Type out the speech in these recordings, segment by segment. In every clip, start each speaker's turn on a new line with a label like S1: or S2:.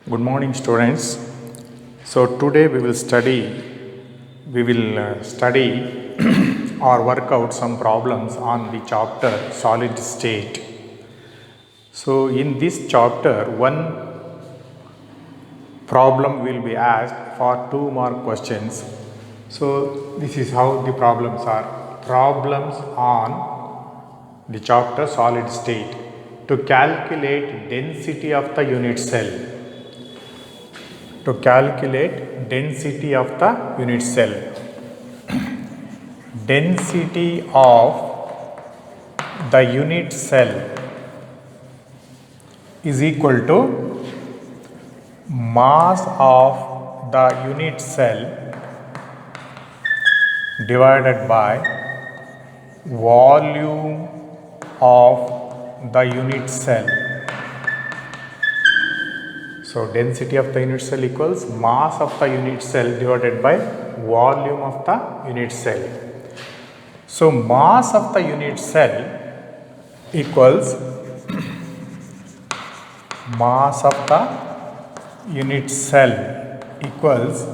S1: Good morning, students. So today we will study or work out some problems on the chapter solid state. So in this chapter, one problem will be asked for 2 mark questions. So this is how the problems are. Problems on the chapter solid state. To calculate density of the unit cell. To calculate density of the unit cell. Density of the unit cell is equal to mass of the unit cell divided by volume of the unit cell. So density of the unit cell equals mass of the unit cell divided by volume of the unit cell. So mass of the unit cell equals mass of the unit cell equals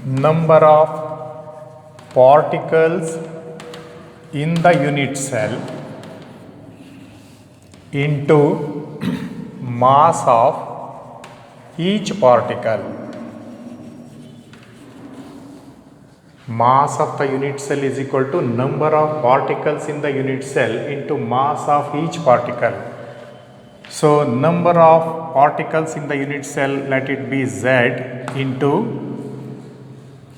S1: number of particles in the unit cell into mass of each particle. Mass of the unit cell is equal to number of particles in the unit cell into mass of each particle. So number of particles in the unit cell, let it be Z into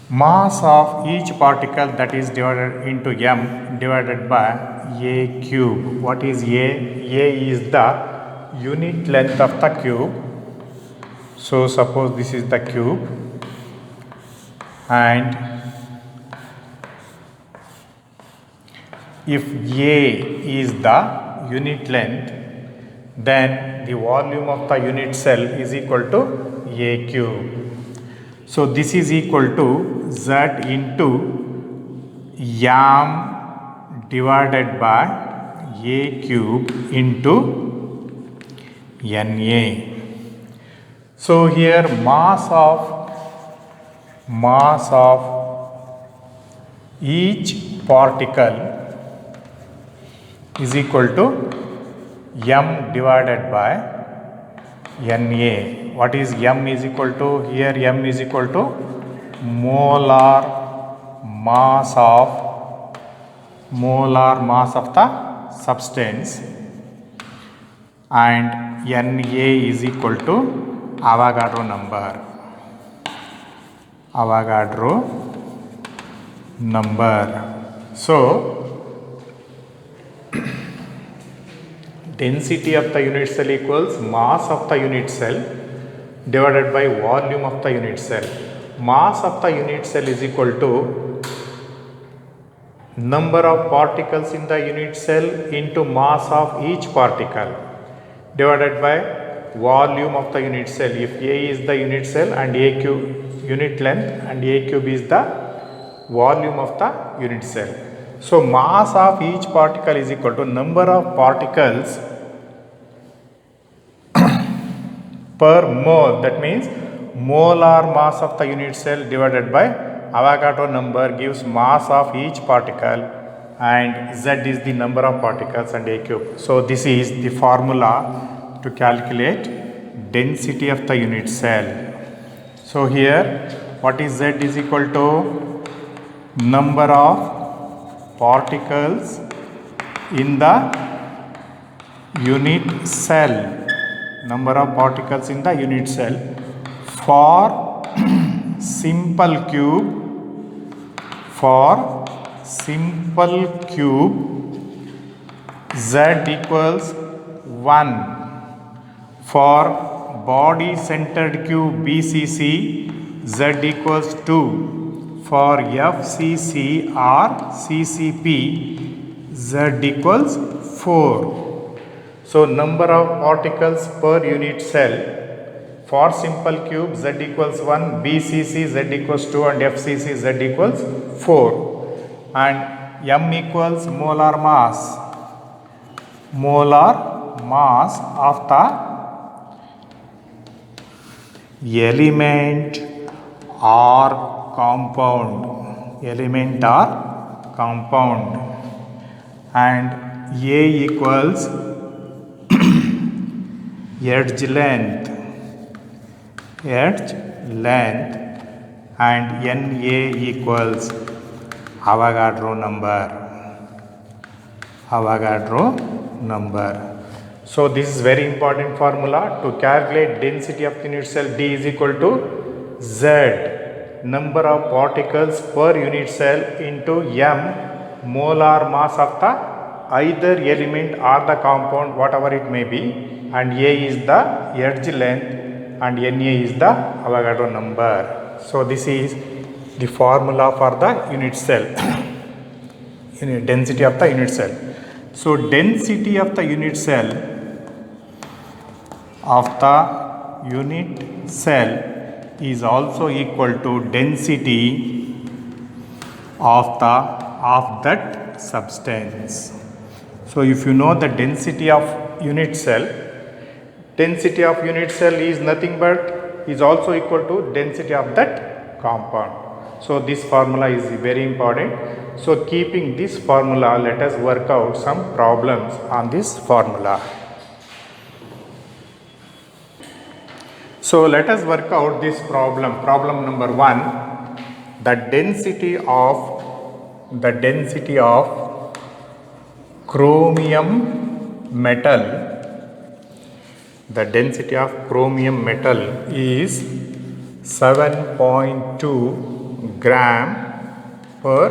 S1: mass of each particle, that is divided into m divided by a cube. What is a? A is the unit length of the cube. So suppose this is the cube and if a is the unit length, then the volume of the unit cell is equal to a cube. So this is equal to Z into m divided by a cube into Na. So here mass of each particle is equal to m divided by Na. What is m is equal to? Here m is equal to molar mass of the substance, and Na is equal to Avogadro number. So density of the unit cell equals mass of the unit cell divided by volume of the unit cell. Mass of the unit cell is equal to number of particles in the unit cell into mass of each particle divided by volume of the unit cell. If A is the unit cell and A cube unit length and A cube is the volume of the unit cell. So mass of each particle is equal to number of particles per mole, that means molar mass of the unit cell divided by Avogadro number gives mass of each particle, and Z is the number of particles and A cube. So this is the formula to calculate density of the unit cell. So here what is Z is equal to number of particles in the unit cell. Number of particles in the unit cell for simple cube. Z equals 1. For body centered cube BCC, Z equals 2. For FCC or CCP, Z equals 4. So number of particles per unit cell for simple cube, Z equals 1, BCC Z equals 2 and FCC Z equals 4, and M equals molar mass of the element or compound, element or compound, and A equals edge length, and Na equals Avogadro number. So this is very important formula to calculate density of the unit cell. D is equal to Z, number of particles per unit cell, into M, molar mass of the either element or the compound, whatever it may be, and A is the edge length and Na is the Avogadro number. So this is the formula for the unit cell, density of the unit cell. So density of the unit cell is also equal to density of that substance. So if you know the density of unit cell is nothing but is also equal to density of that compound. So this formula is very important. So keeping this formula, let us work out some problems on this formula. So let us work out this problem. Problem number 1, the density of chromium metal. The density of chromium metal is 7.2 gram per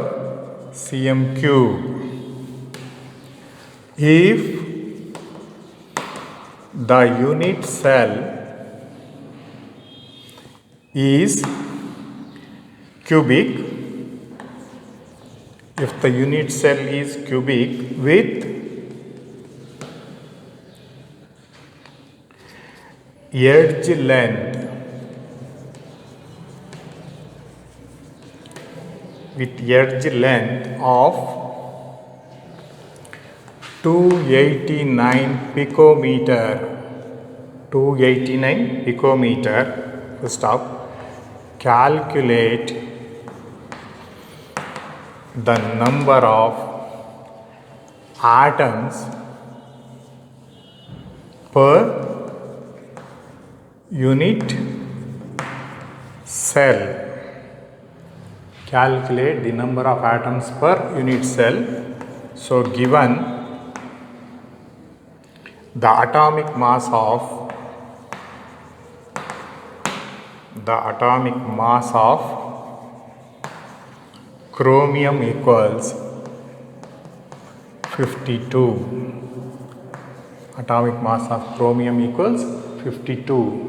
S1: cm cube. If the unit cell is cubic, with edge length of 289 picometer, first off, calculate the number of atoms per unit cell. Calculate the number of atoms per unit cell. So given the atomic mass of chromium equals 52. Atomic mass of chromium equals 52.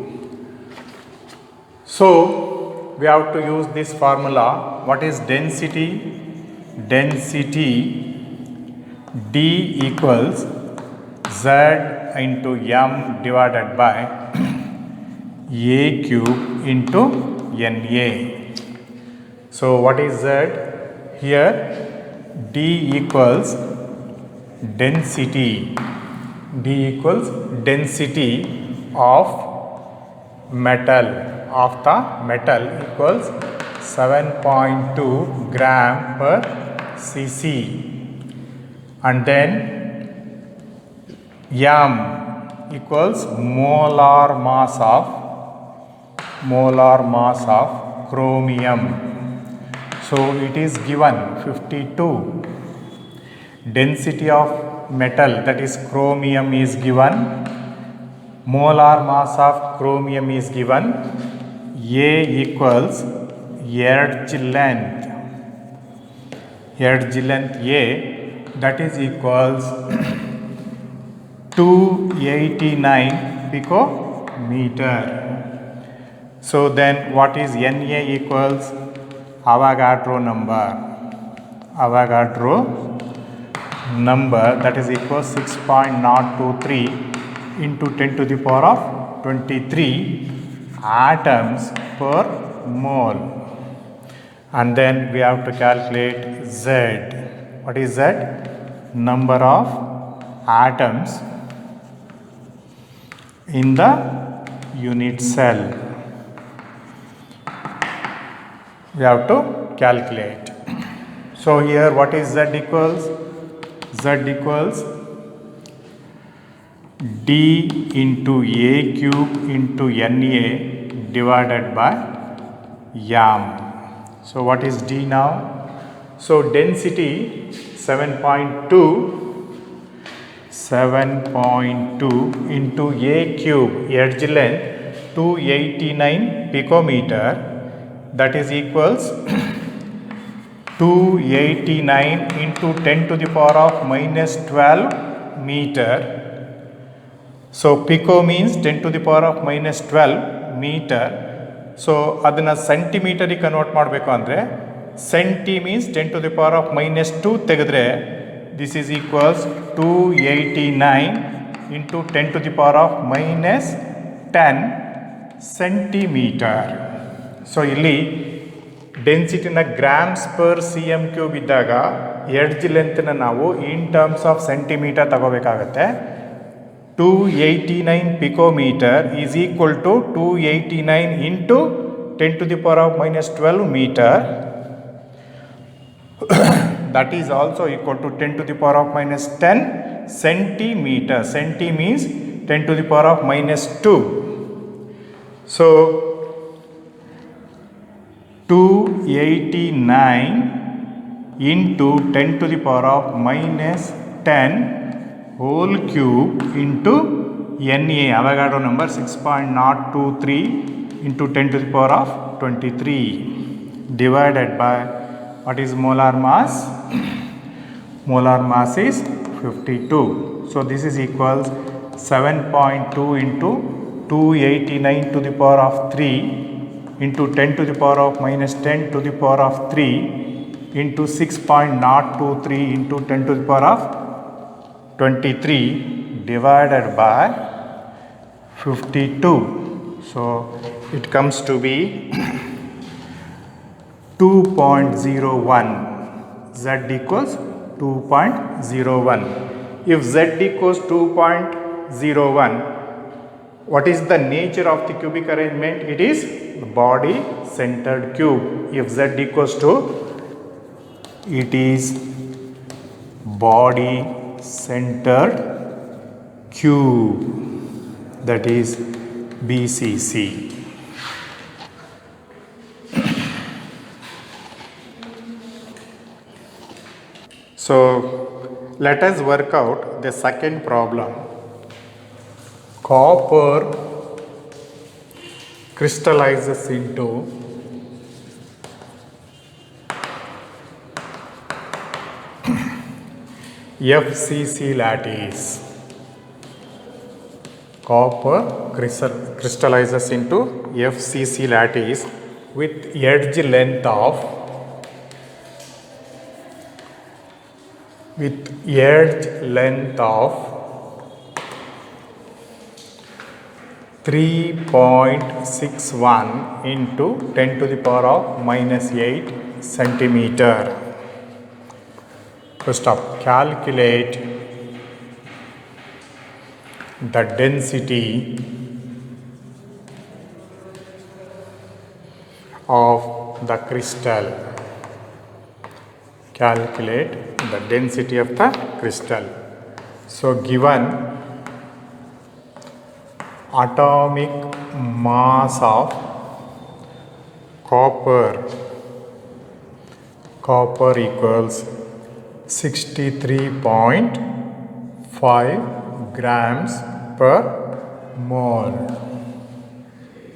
S1: So we have to use this formula. What is density? Density D equals Z into M divided by A cube into Na. So what is Z? Here D equals density of the metal equals 7.2 gram per cc, and then M equals molar mass of chromium. So it is given 52. Density of metal, that is chromium, is given. Molar mass of chromium is given. A equals edge length A, that is equals 289 picometer. So then what is Na equals? Avogadro number, that is equals 6.023 into 10 to the power of 23 atoms per mole. And then we have to calculate Z. What is Z? Number of atoms in the unit cell. we have to calculate. So here what is z equals? Z equals d into a cube into Na divided by yam. So what is d now? So density 7.2 into a cube, edge length 289 picometer, that is equals 289 into 10 to the power of minus 12 meter. So pico means 10 to the power of minus 12 meter. So ಅದನ್ನು ಸೆಂಟಿಮೀಟರಿಗೆ convert ಮಾಡಬೇಕು ಅಂದರೆ centi means 10 to the power of minus 2 ತೆಗೆದ್ರೆ this is equals 289 into 10 to the power of minus 10 centimetre. So ಇಲ್ಲಿ ಡೆನ್ಸಿಟಿನ grams per C M cube ಇದ್ದಾಗ edge ಲೆಂತ್ನ ನಾವು in terms of centimetre ತಗೋಬೇಕಾಗತ್ತೆ. 289 picometer is equal to 289 into 10 to the power of minus 12 meter. That is also equal to 10 to the power of minus 10 centimeter. Centi means 10 to the power of minus 2. So 289 into 10 to the power of minus 10 whole cube into Na, Avogadro number 6.023 into 10 to the power of 23 divided by what is molar mass? Molar mass is 52. So this is equals 7.2 into 289 to the power of 3 into 10 to the power of minus 10 to the power of 3 into 6.023 into 10 to the power of 23 divided by 52. So it comes to be 2.01. Z equals 2.01. If Z equals 2.01, what is the nature of the cubic arrangement? It is body centered cube. If Z equals to, it is body centered cube, that is BCC. So let us work out the second problem. Copper crystallizes into FCC lattice. Copper crystallizes into FCC lattice with edge length of 3.61 into 10 to the power of minus 8 centimeter. First up, calculate the density of the crystal. Calculate the density of the crystal. So given atomic mass of copper equals 63.5 grams per mole.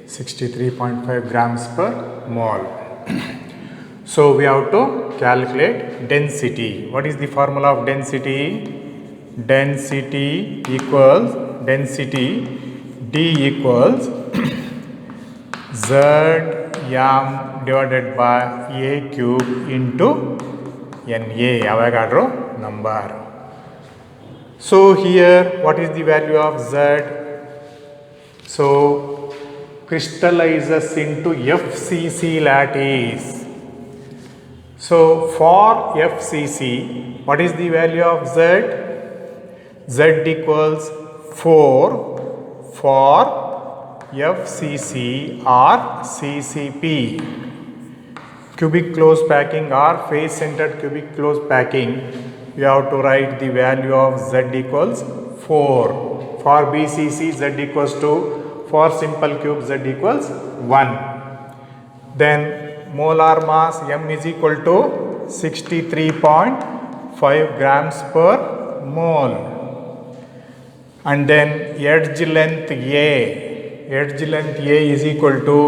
S1: 63.5 grams per mole. So we have to calculate density. What is the formula of density? Density D equals Z m divided by A cube into Na, Avogadro number. So here what is the value of Z? So crystallizes into FCC lattice. So for FCC, what is the value of Z? Z equals 4 for FCC or CCP. cubic close packing or face centered cubic close packing, you have to write the value of Z equals 4. For BCC, Z equals 2. For simple cube, Z equals 1. Then molar mass M is equal to 63.5 grams per mole. And then edge length A is equal to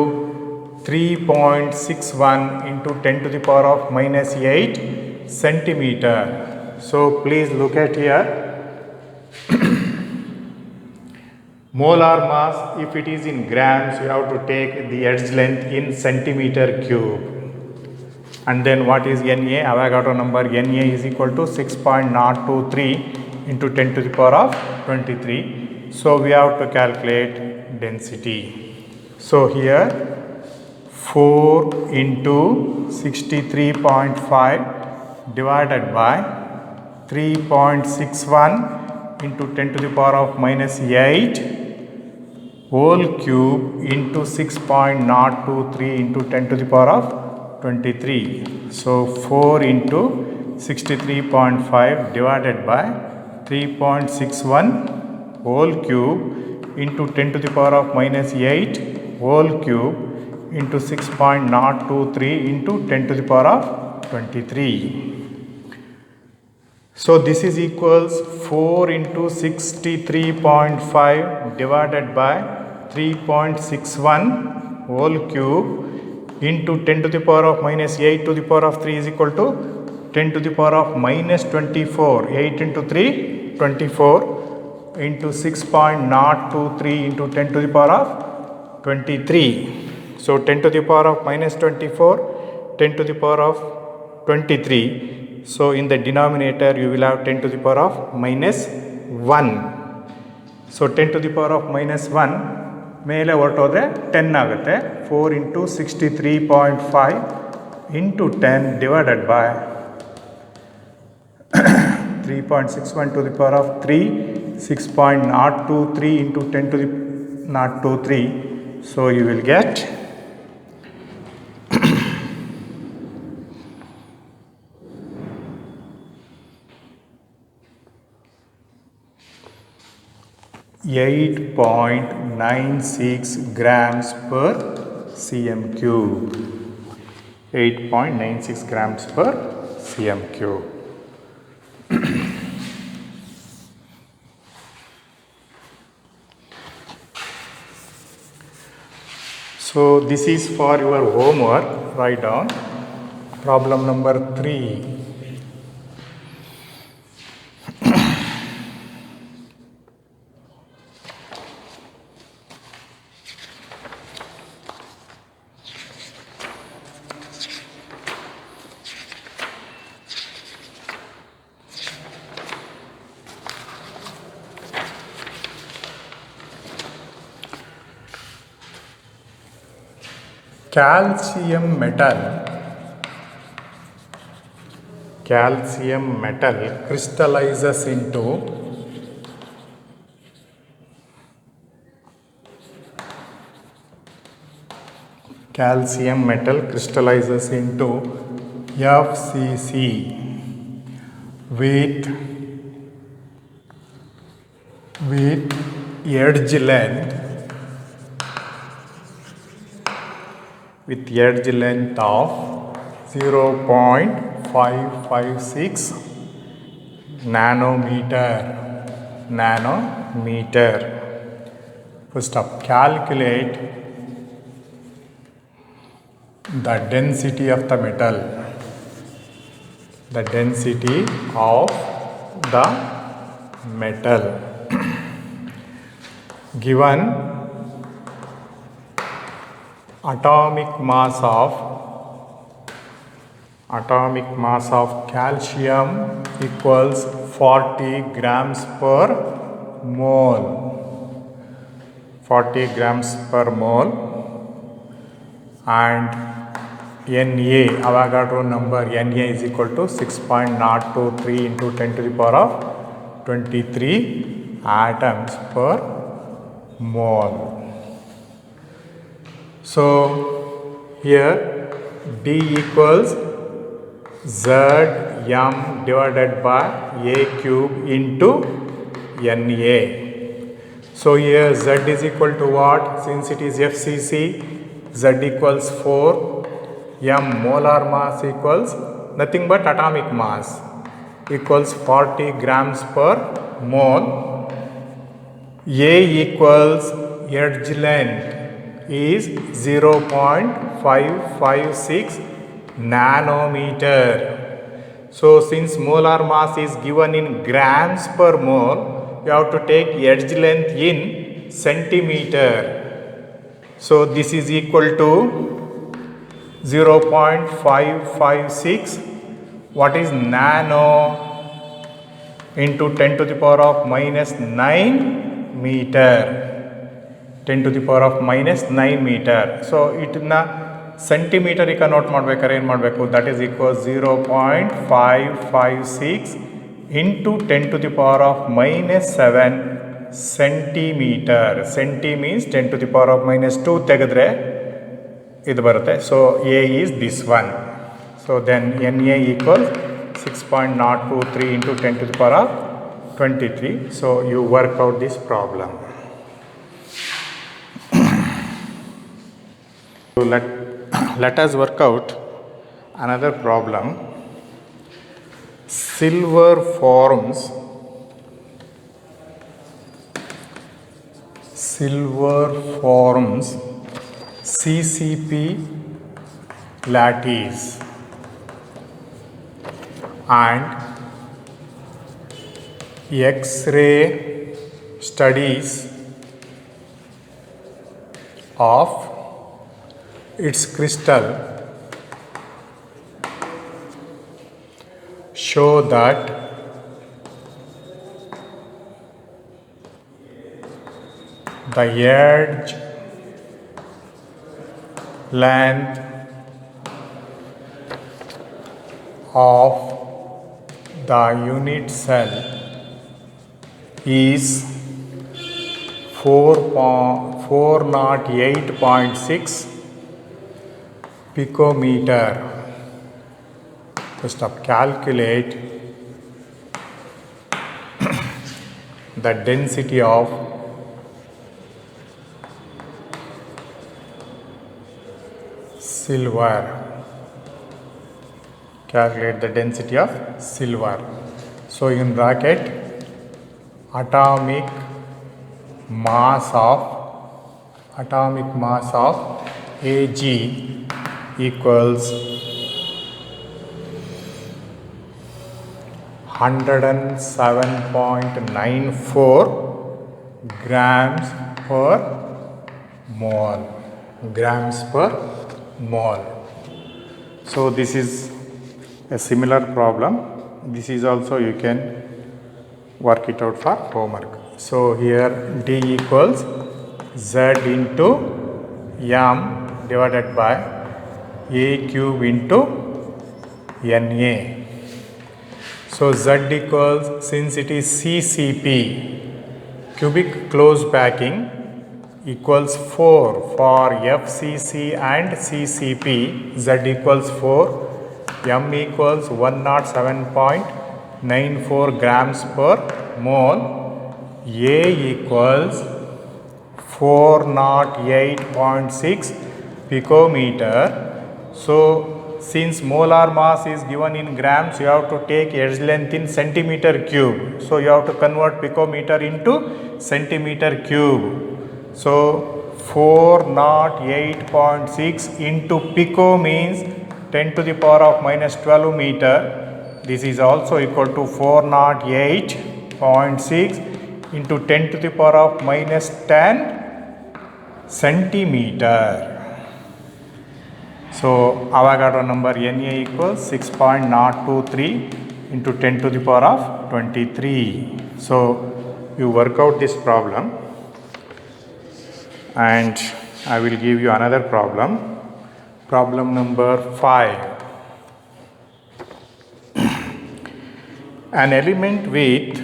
S1: 3.61 into 10 to the power of minus 8 centimeter. So please look at here. Molar mass, if it is in grams, you have to take the edge length in centimeter cube. And then what is Na? Avogadro number Na is equal to 6.023 into 10 to the power of 23. So we have to calculate density. So here 4 into 63.5 divided by 3.61 into 10 to the power of minus 8 whole cube into 6.023 into 10 to the power of 23. So 4 into 63.5 divided by 3.61 whole cube into 10 to the power of minus 8 whole cube into 6.023 into 10 to the power of 23. So this is equals 4 into 63.5 divided by 3.61 whole cube into 10 to the power of minus 8 to the power of 3 is equal to 10 to the power of minus 24. 8 into 3, 24 into 6.023 into 10 to the power of 23. So 10 to the power of minus 24, 10 to the power of 23. So in the denominator you will have 10 to the power of minus 1. So 10 to the power of minus 1 ಮೇಲೆ ಹೊರಟೋದ್ರೆ 10 ಆಗುತ್ತೆ. 4 into 63.5 into 10 divided by 3.61 to the power of 3, 6.023 into 10 to the 023. So you will get 8.96 grams per cm cube. 8.96 grams per cm cube. So this is for your homework. Write down problem number 3. Calcium metal crystallizes into FCC with edge length of 0.556 nanometer. First up, calculate the density of the metal. Given atomic mass of calcium equals 40 grams per mole. And Na, Avogadro number Na is equal to 6.023 into 10 to the power of 23 atoms per mole. So here D equals Zm divided by A cube into Na. So here Z is equal to what? Since it is FCC, Z equals 4, M molar mass equals nothing but atomic mass equals 40 grams per mole. A equals edge length is 0.556 nanometer. So since molar mass is given in grams per mole, you have to take edge length in centimeter. So this is equal to 0.556. What is nano into 10 to the power of minus 9 meter? 10 to the power of minus 9 meter. So it na centimeter convert ಮಾಡಬೇಕಾದ್ರೆ ಏನು ಮಾಡಬೇಕು? That is equals 0.556 into 10 to the power of minus 7 centimeter. Centi means 10 to the power of minus 2 ತೆಗೆದ್ರೆ ಇದು ಬರುತ್ತೆ. So A is this one. So then Na equals 6.023 into 10 to the power of 23. So you work out this problem. So let us work out another problem. Silver forms CCP lattice and X-ray studies of its crystal show that the edge length of the unit cell is 408.6 picometer. First up, calculate the density of silver. Calculate the density of silver. So in bracket, atomic mass of Ag equals 107.94 grams per mole. So this is a similar problem. This is also you can work it out for homework. So here D equals Z into M divided by A cube into Na. So Z equals, since it is CCP, cubic closed packing, equals 4 for FCC and CCP. Z equals 4, M equals 107.94 grams per mole, A equals 408.6 picometer. So since molar mass is given in grams, you have to take edge length in centimeter cube. So you have to convert picometer into centimeter cube. So 408.6 into pico means 10 to the power of minus 12 meter. This is also equal to 408.6 into 10 to the power of minus 10 centimeter. So Avogadro number Na equals 6.023 into 10 to the power of 23. So you work out this problem and I will give you another problem. Problem number 5. An element with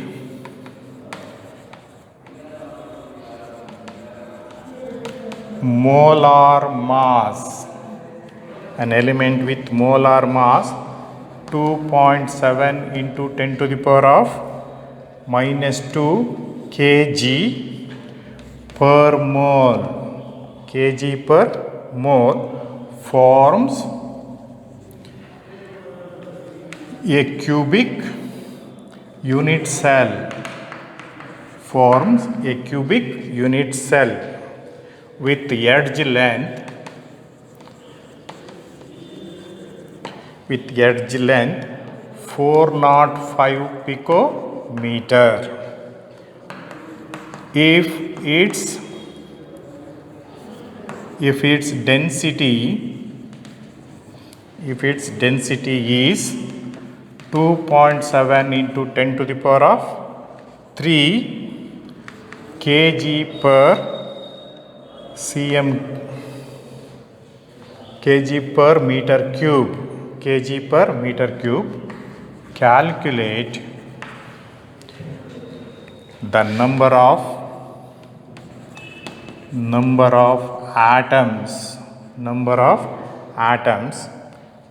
S1: molar mass an element with molar mass 2.7 into 10 to the power of minus 2 kg per mole, kg per mole, forms a cubic unit cell, forms a cubic unit cell with edge length 405 picometer. If its density is 2.7 into 10 to the power of 3 kg per cm, kg per meter cube, calculate the number of atoms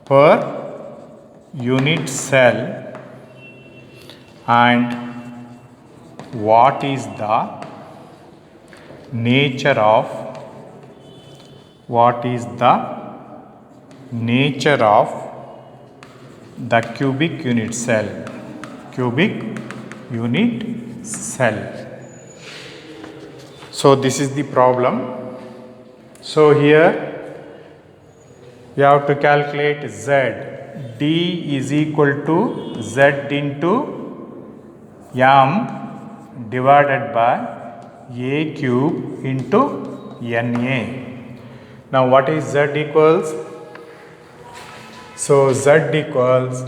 S1: per unit cell and what is the nature of the cubic unit cell. So this is the problem. So here we have to calculate Z. D is equal to Z into m divided by a cube into Na. Now what is Z equals? So Z equals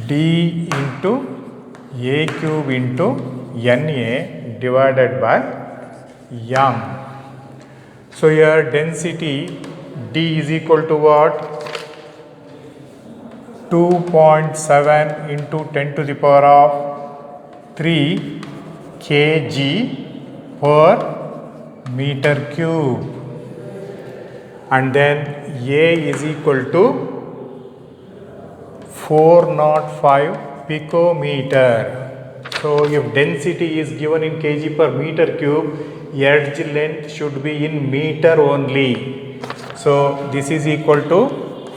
S1: D into a cube into Na divided by m. So here density D is equal to what? 2.7 into 10 to the power of 3 kg per meter cube, and then A is equal to 405 picometer. So if density is given in kg per meter cube, edge length should be in meter only. So this is equal to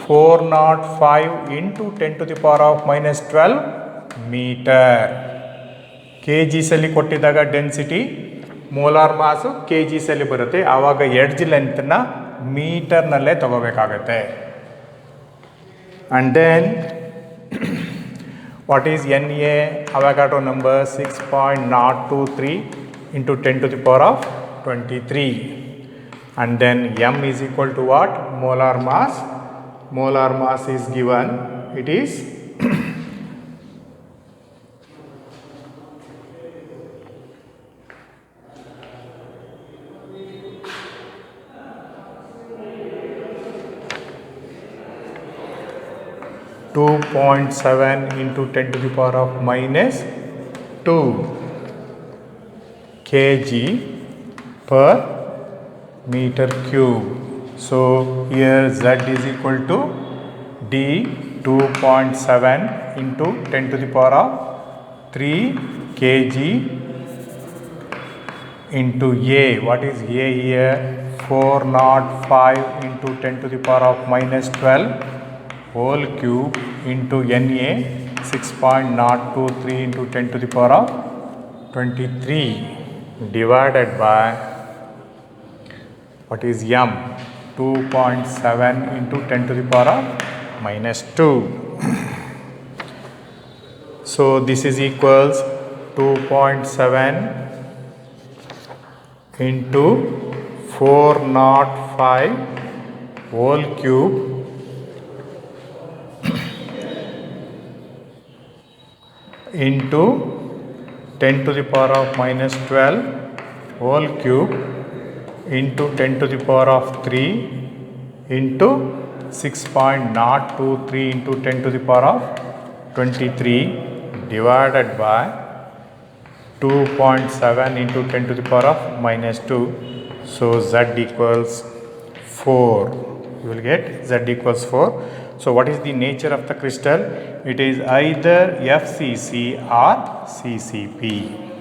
S1: 405 into 10 to the power of minus 12 meter. kgs ಅಲ್ಲಿ ಕೊಟ್ಟಿದಾಗ density molar ಮಾಸು kgs ಅಲ್ಲಿ ಬರುತ್ತೆ, ಆವಾಗ edge ಲೆಂತ್ನ ಮೀಟರ್ನಲ್ಲೇ ತಗೋಬೇಕಾಗತ್ತೆ. And then what is Na? Avogadro number 6.023 into 10 to the power of 23. And then m is equal to what? Molar mass. Molar mass is given, it is 2.7 into 10 to the power of minus 2 kg per meter cube. So here Z is equal to D 2.7 into 10 to the power of 3 kg into A. What is A here? 405 into 10 to the power of minus 12 whole cube into Na 6.023 into 10 to the power of 23 divided by what is m? 2.7 into 10 to the power of minus 2. So this is equals 2.7 into 405 whole cube into 10 to the power of minus 12 whole cube into 10 to the power of 3 into 6.023 into 10 to the power of 23 divided by 2.7 into 10 to the power of minus 2. So Z equals 4. You will get Z equals 4. So what is the nature of the crystal? It is either FCC or CCP.